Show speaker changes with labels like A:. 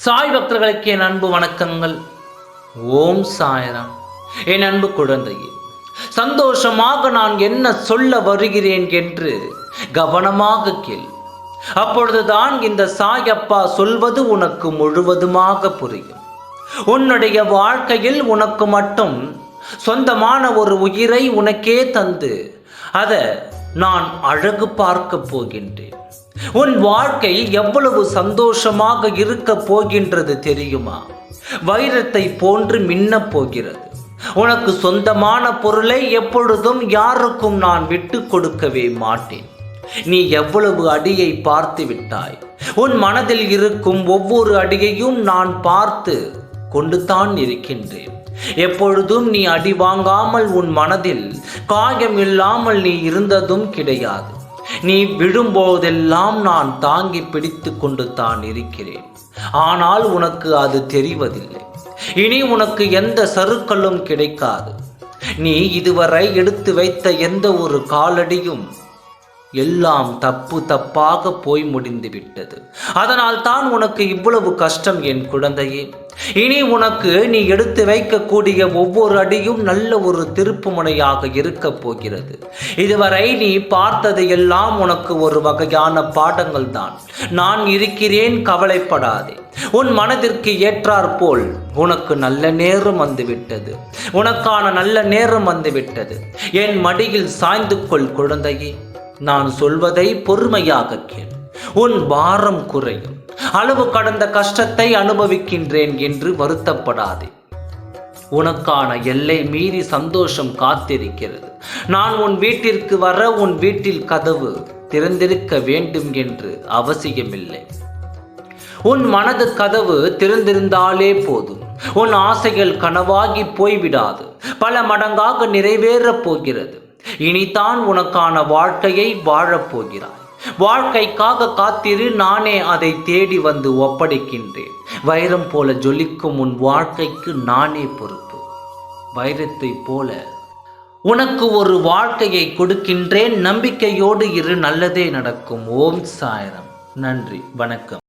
A: சாய் பக்தர்களுக்கு என் அன்பு வணக்கங்கள். ஓம் சாய்ராம். என் அன்பு குழந்தையே, சந்தோஷமாக நான் என்ன சொல்ல வருகிறேன் என்று கவனமாக கேள். அப்பொழுதுதான் இந்த சாயப்பா சொல்வது உனக்கு முழுவதுமாக புரியும். உன்னுடைய வாழ்க்கையில் உனக்கு மட்டும் சொந்தமான ஒரு உயிரை உனக்கே தந்து அதை நான் அழகு பார்க்க போகின்றேன். உன் வாழ்க்கை எவ்வளவு சந்தோஷமாக இருக்க போகின்றது தெரியுமா? வைரத்தை போன்று மின்னப் போகிறது. உனக்கு சொந்தமான பொருளை எப்பொழுதும் யாருக்கும் நான் விட்டு கொடுக்கவே மாட்டேன். நீ எவ்வளவு அடியை பார்த்து விட்டாய். உன் மனதில் இருக்கும் ஒவ்வொரு அடியையும் நான் பார்த்து கொண்டுதான் இருக்கின்றேன். எப்பொழுதும் நீ அடி வாங்காமல் உன் மனதில் காயம் இல்லாமல் நீ இருந்ததும் கிடையாது. நீ விழும்போதெல்லாம் நான் தாங்கி பிடித்து கொண்டு தான் இருக்கிறேன். ஆனால் உனக்கு அது தெரிவதில்லை. இனி உனக்கு எந்த சறுக்கலும் கிடைக்காது. நீ இதுவரை எடுத்து வைத்த எந்த ஒரு காலடியும் எல்லாம் தப்பாக போய் முடிந்து விட்டது. அதனால் தான் உனக்கு இவ்வளவு கஷ்டம் என் குழந்தையே. இனி உனக்கு நீ எடுத்து வைக்கக்கூடிய ஒவ்வொரு அடியும் நல்ல ஒரு திருப்புமுனையாக இருக்க போகிறது. இதுவரை நீ பார்த்தது எல்லாம் உனக்கு ஒரு வகையான பாடங்கள் தான். நான் இருக்கிறேன், கவலைப்படாதே. உன் மனதிற்கு ஏற்றாற்போல் உனக்கு நல்ல நேரம் வந்துவிட்டது. உனக்கான நல்ல நேரம் வந்துவிட்டது. என் மடியில் சாய்ந்து கொள் குழந்தையே. நான் சொல்வதை பொறுமையாக கேள். உன் பாரம் குறையும். அளவு கடந்த கஷ்டத்தை அனுபவிக்கின்றேன் என்று வருத்தப்படாதே. உனக்கான எல்லை மீறி சந்தோஷம் காத்திருக்கிறது. நான் உன் வீட்டிற்கு வர உன் வீட்டில் கதவு திறந்திருக்க வேண்டும் என்று அவசியமில்லை. உன் மனது கதவு திறந்திருந்தாலே போதும். உன் ஆசைகள் கனவாகி போய்விடாது, பல மடங்காக நிறைவேறப் போகிறது. இனிதான் உனக்கான வாழ்க்கையை வாழப்போகிறாய். வாழ்க்கைக்காக காத்திரு. நானே அதை தேடி வந்து ஒப்படைக்கின்றேன். வைரம் போல ஜொலிக்கும் உன் வாழ்க்கைக்கு நானே பொறுப்பு. வைரத்தை போல உனக்கு ஒரு வாழ்க்கையை கொடுக்கின்றேன். நம்பிக்கையோடு இரு, நல்லதே நடக்கும். ஓம் சாய்ராம். நன்றி, வணக்கம்.